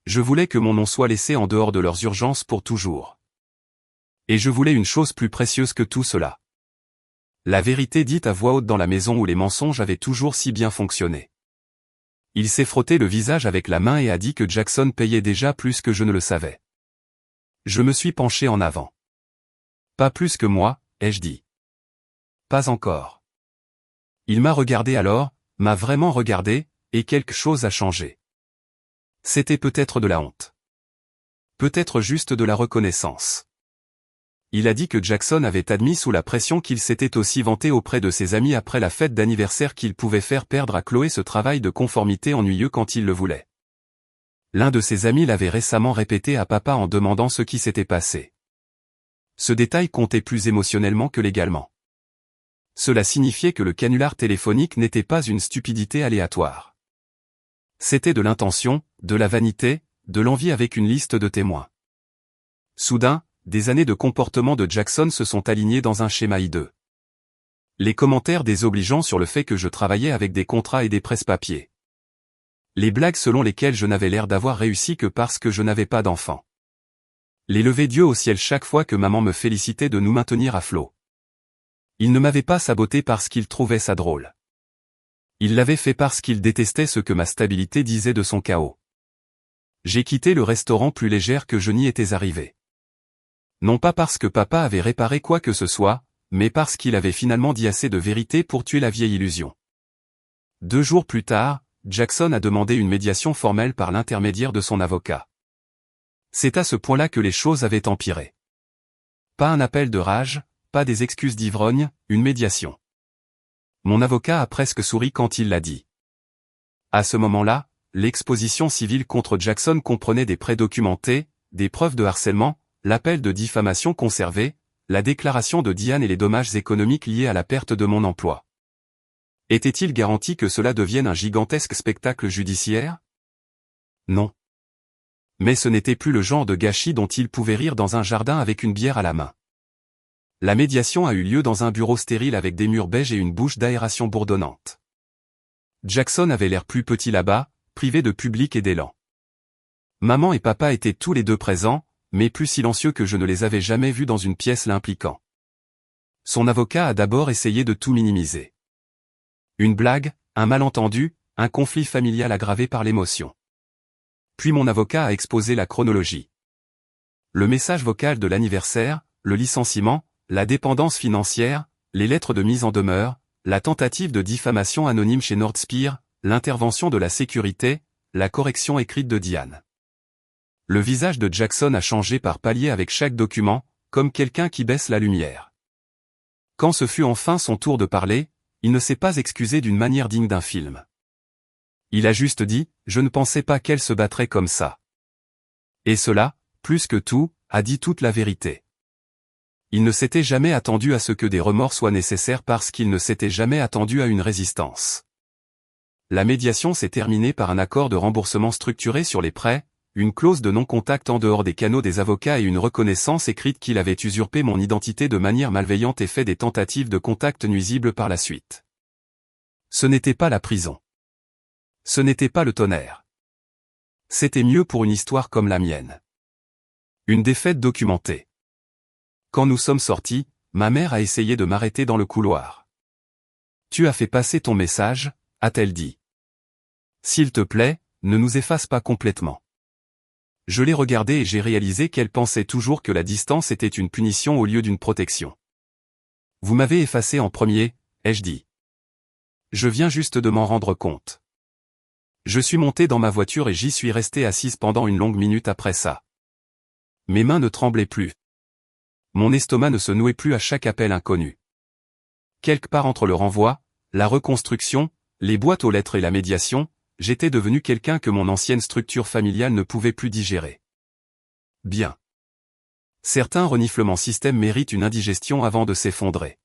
Je voulais que mon nom soit laissé en dehors de leurs urgences pour toujours. Et je voulais une chose plus précieuse que tout cela. La vérité dite à voix haute dans la maison où les mensonges avaient toujours si bien fonctionné. Il s'est frotté le visage avec la main et a dit que Jackson payait déjà plus que je ne le savais. Je me suis penché en avant. Pas plus que moi, ai-je dit. Pas encore. Il m'a regardé alors, m'a vraiment regardé, et quelque chose a changé. C'était peut-être de la honte. Peut-être juste de la reconnaissance. Il a dit que Jackson avait admis sous la pression qu'il s'était aussi vanté auprès de ses amis après la fête d'anniversaire qu'il pouvait faire perdre à Chloé ce travail de conformité ennuyeux quand il le voulait. L'un de ses amis l'avait récemment répété à papa en demandant ce qui s'était passé. Ce détail comptait plus émotionnellement que légalement. Cela signifiait que le canular téléphonique n'était pas une stupidité aléatoire. C'était de l'intention, de la vanité, de l'envie avec une liste de témoins. Soudain, des années de comportement de Jackson se sont alignées dans un schéma hideux. Les commentaires désobligeants sur le fait que je travaillais avec des contrats et des presse-papiers. Les blagues selon lesquelles je n'avais l'air d'avoir réussi que parce que je n'avais pas d'enfant. Les levées d'yeux au ciel chaque fois que maman me félicitait de nous maintenir à flot. Il ne m'avait pas saboté parce qu'il trouvait ça drôle. Il l'avait fait parce qu'il détestait ce que ma stabilité disait de son chaos. J'ai quitté le restaurant plus légère que je n'y étais arrivé. Non pas parce que papa avait réparé quoi que ce soit, mais parce qu'il avait finalement dit assez de vérité pour tuer la vieille illusion. 2 jours plus tard, Jackson a demandé une médiation formelle par l'intermédiaire de son avocat. C'est à ce point-là que les choses avaient empiré. Pas un appel de rage, pas des excuses d'ivrogne, une médiation. Mon avocat a presque souri quand il l'a dit. À ce moment-là, l'exposition civile contre Jackson comprenait des prêts documentés, des preuves de harcèlement, l'appel de diffamation conservé, la déclaration de Diane et les dommages économiques liés à la perte de mon emploi. Était-il garanti que cela devienne un gigantesque spectacle judiciaire? Non. Mais ce n'était plus le genre de gâchis dont il pouvait rire dans un jardin avec une bière à la main. La médiation a eu lieu dans un bureau stérile avec des murs beiges et une bouche d'aération bourdonnante. Jackson avait l'air plus petit là-bas, privé de public et d'élan. Maman et papa étaient tous les deux présents, mais plus silencieux que je ne les avais jamais vus dans une pièce l'impliquant. Son avocat a d'abord essayé de tout minimiser. Une blague, un malentendu, un conflit familial aggravé par l'émotion. Puis mon avocat a exposé la chronologie. Le message vocal de l'anniversaire, le licenciement, la dépendance financière, les lettres de mise en demeure, la tentative de diffamation anonyme chez Nordspire, l'intervention de la sécurité, la correction écrite de Diane. Le visage de Jackson a changé par palier avec chaque document, comme quelqu'un qui baisse la lumière. Quand ce fut enfin son tour de parler, il ne s'est pas excusé d'une manière digne d'un film. Il a juste dit, je ne pensais pas qu'elle se battrait comme ça. Et cela, plus que tout, a dit toute la vérité. Il ne s'était jamais attendu à ce que des remords soient nécessaires parce qu'il ne s'était jamais attendu à une résistance. La médiation s'est terminée par un accord de remboursement structuré sur les prêts, une clause de non-contact en dehors des canaux des avocats et une reconnaissance écrite qu'il avait usurpé mon identité de manière malveillante et fait des tentatives de contact nuisibles par la suite. Ce n'était pas la prison. Ce n'était pas le tonnerre. C'était mieux pour une histoire comme la mienne. Une défaite documentée. Quand nous sommes sortis, ma mère a essayé de m'arrêter dans le couloir. « Tu as fait passer ton message ?» a-t-elle dit. « S'il te plaît, ne nous efface pas complètement. » Je l'ai regardée et j'ai réalisé qu'elle pensait toujours que la distance était une punition au lieu d'une protection. « Vous m'avez effacé en premier, » ai-je dit. « Je viens juste de m'en rendre compte. » Je suis monté dans ma voiture et j'y suis resté assise pendant une longue minute après ça. Mes mains ne tremblaient plus. Mon estomac ne se nouait plus à chaque appel inconnu. Quelque part entre le renvoi, la reconstruction, les boîtes aux lettres et la médiation, j'étais devenu quelqu'un que mon ancienne structure familiale ne pouvait plus digérer. Bien. Certains reniflements système méritent une indigestion avant de s'effondrer.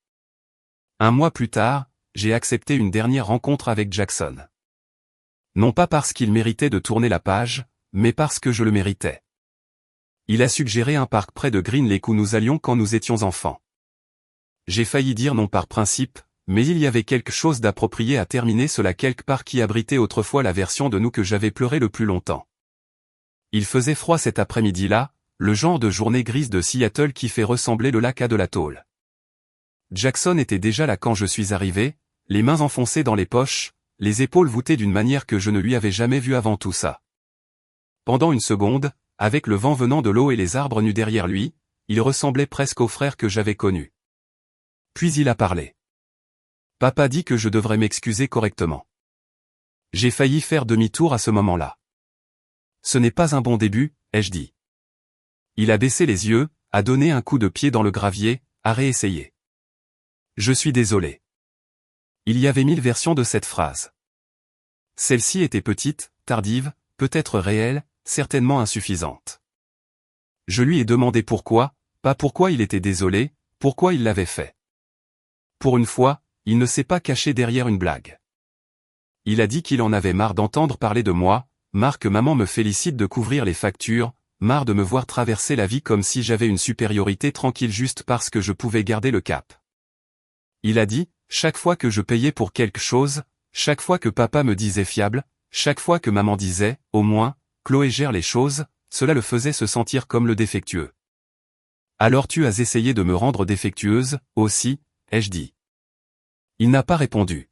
Un mois plus tard, j'ai accepté une dernière rencontre avec Jackson. Non pas parce qu'il méritait de tourner la page, mais parce que je le méritais. Il a suggéré un parc près de Green Lake où nous allions quand nous étions enfants. J'ai failli dire non par principe, mais il y avait quelque chose d'approprié à terminer cela quelque part qui abritait autrefois la version de nous que j'avais pleuré le plus longtemps. Il faisait froid cet après-midi-là, le genre de journée grise de Seattle qui fait ressembler le lac à de la tôle. Jackson était déjà là quand je suis arrivé, les mains enfoncées dans les poches, les épaules voûtées d'une manière que je ne lui avais jamais vue avant tout ça. Pendant une seconde, avec le vent venant de l'eau et les arbres nus derrière lui, il ressemblait presque au frère que j'avais connu. Puis il a parlé. Papa dit que je devrais m'excuser correctement. J'ai failli faire demi-tour à ce moment-là. Ce n'est pas un bon début, ai-je dit. Il a baissé les yeux, a donné un coup de pied dans le gravier, a réessayé. Je suis désolé. Il y avait 1000 versions de cette phrase. Celle-ci était petite, tardive, peut-être réelle, certainement insuffisante. Je lui ai demandé pourquoi, pas pourquoi il était désolé, pourquoi il l'avait fait. Pour une fois, il ne s'est pas caché derrière une blague. Il a dit qu'il en avait marre d'entendre parler de moi, marre que maman me félicite de couvrir les factures, marre de me voir traverser la vie comme si j'avais une supériorité tranquille juste parce que je pouvais garder le cap. Il a dit, chaque fois que je payais pour quelque chose, chaque fois que papa me disait fiable, chaque fois que maman disait, au moins, Chloé gère les choses, cela le faisait se sentir comme le défectueux. Alors tu as essayé de me rendre défectueuse, aussi, ai-je dit. Il n'a pas répondu.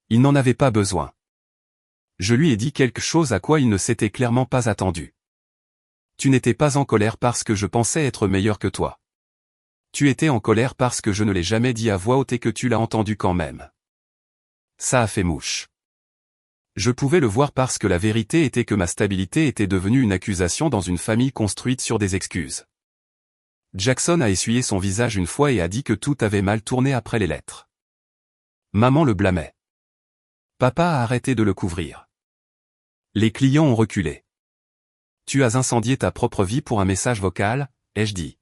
Il n'en avait pas besoin. Je lui ai dit quelque chose à quoi il ne s'était clairement pas attendu. Tu n'étais pas en colère parce que je pensais être meilleur que toi. Tu étais en colère parce que je ne l'ai jamais dit à voix haute et que tu l'as entendu quand même. Ça a fait mouche. Je pouvais le voir parce que la vérité était que ma stabilité était devenue une accusation dans une famille construite sur des excuses. Jackson a essuyé son visage une fois et a dit que tout avait mal tourné après les lettres. Maman le blâmait. Papa a arrêté de le couvrir. Les clients ont reculé. Tu as incendié ta propre vie pour un message vocal, ai-je dit.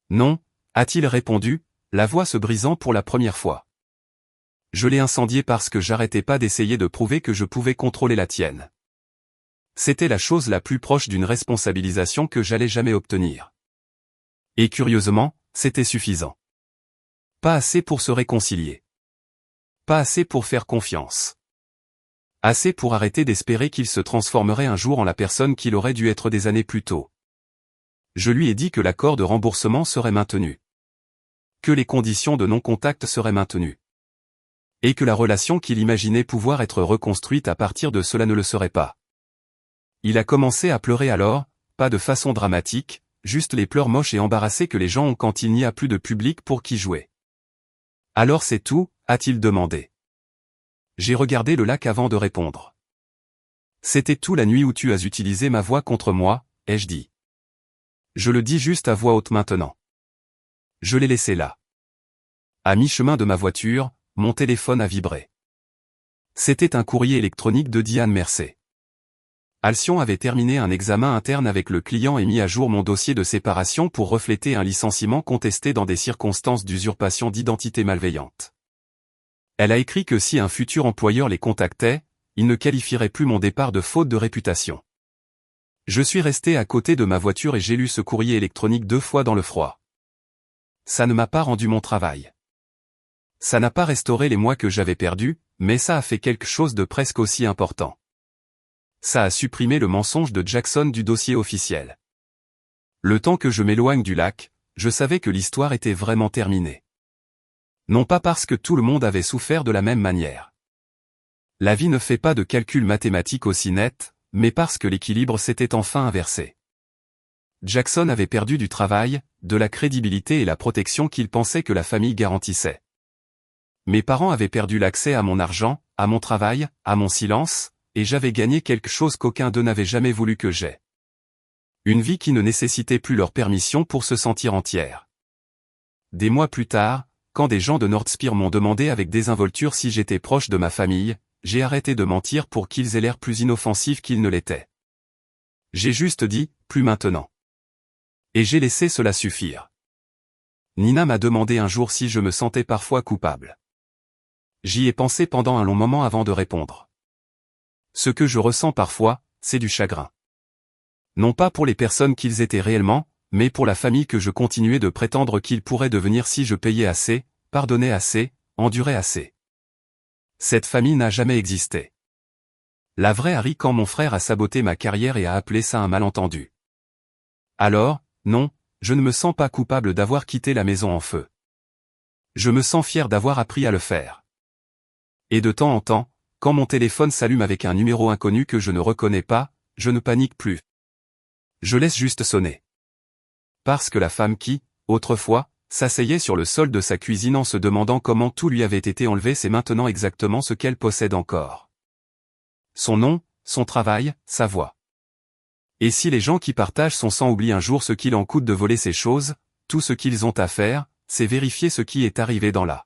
Non, a-t-il répondu, la voix se brisant pour la première fois. Je l'ai incendié parce que j'arrêtais pas d'essayer de prouver que je pouvais contrôler la tienne. C'était la chose la plus proche d'une responsabilisation que j'allais jamais obtenir. Et curieusement, c'était suffisant. Pas assez pour se réconcilier. Pas assez pour faire confiance. Assez pour arrêter d'espérer qu'il se transformerait un jour en la personne qu'il aurait dû être des années plus tôt. Je lui ai dit que l'accord de remboursement serait maintenu. Que les conditions de non-contact seraient maintenues. Et que la relation qu'il imaginait pouvoir être reconstruite à partir de cela ne le serait pas. Il a commencé à pleurer alors, pas de façon dramatique, juste les pleurs moches et embarrassés que les gens ont quand il n'y a plus de public pour qui jouer. Alors c'est tout, a-t-il demandé. J'ai regardé le lac avant de répondre. C'était tout la nuit où tu as utilisé ma voix contre moi, ai-je dit. Je le dis juste à voix haute maintenant. Je l'ai laissé là. À mi-chemin de ma voiture, mon téléphone a vibré. C'était un courrier électronique de Diane Mercer. Alcyon avait terminé un examen interne avec le client et mis à jour mon dossier de séparation pour refléter un licenciement contesté dans des circonstances d'usurpation d'identité malveillante. Elle a écrit que si un futur employeur les contactait, il ne qualifierait plus mon départ de faute de réputation. Je suis resté à côté de ma voiture et j'ai lu ce courrier électronique 2 fois dans le froid. Ça ne m'a pas rendu mon travail. Ça n'a pas restauré les mois que j'avais perdus, mais ça a fait quelque chose de presque aussi important. Ça a supprimé le mensonge de Jackson du dossier officiel. Le temps que je m'éloigne du lac, je savais que l'histoire était vraiment terminée. Non pas parce que tout le monde avait souffert de la même manière. La vie ne fait pas de calculs mathématiques aussi nets, mais parce que l'équilibre s'était enfin inversé. Jackson avait perdu du travail, de la crédibilité et la protection qu'il pensait que la famille garantissait. Mes parents avaient perdu l'accès à mon argent, à mon travail, à mon silence, et j'avais gagné quelque chose qu'aucun d'eux n'avait jamais voulu que j'aie. Une vie qui ne nécessitait plus leur permission pour se sentir entière. Des mois plus tard, quand des gens de Nordspire m'ont demandé avec désinvolture si j'étais proche de ma famille, j'ai arrêté de mentir pour qu'ils aient l'air plus inoffensifs qu'ils ne l'étaient. J'ai juste dit, plus maintenant. Et j'ai laissé cela suffire. Nina m'a demandé un jour si je me sentais parfois coupable. J'y ai pensé pendant un long moment avant de répondre. Ce que je ressens parfois, c'est du chagrin. Non pas pour les personnes qu'ils étaient réellement, mais pour la famille que je continuais de prétendre qu'ils pourraient devenir si je payais assez, pardonnais assez, endurais assez. Cette famille n'a jamais existé. La vraie Harry quand mon frère a saboté ma carrière et a appelé ça un malentendu. Alors, non, je ne me sens pas coupable d'avoir quitté la maison en feu. Je me sens fier d'avoir appris à le faire. Et de temps en temps, quand mon téléphone s'allume avec un numéro inconnu que je ne reconnais pas, je ne panique plus. Je laisse juste sonner. Parce que la femme qui, autrefois, s'asseyait sur le sol de sa cuisine en se demandant comment tout lui avait été enlevé sait maintenant exactement ce qu'elle possède encore. Son nom, son travail, sa voix. Et si les gens qui partagent son sang oublient un jour ce qu'il en coûte de voler ces choses, tout ce qu'ils ont à faire, c'est vérifier ce qui est arrivé dans la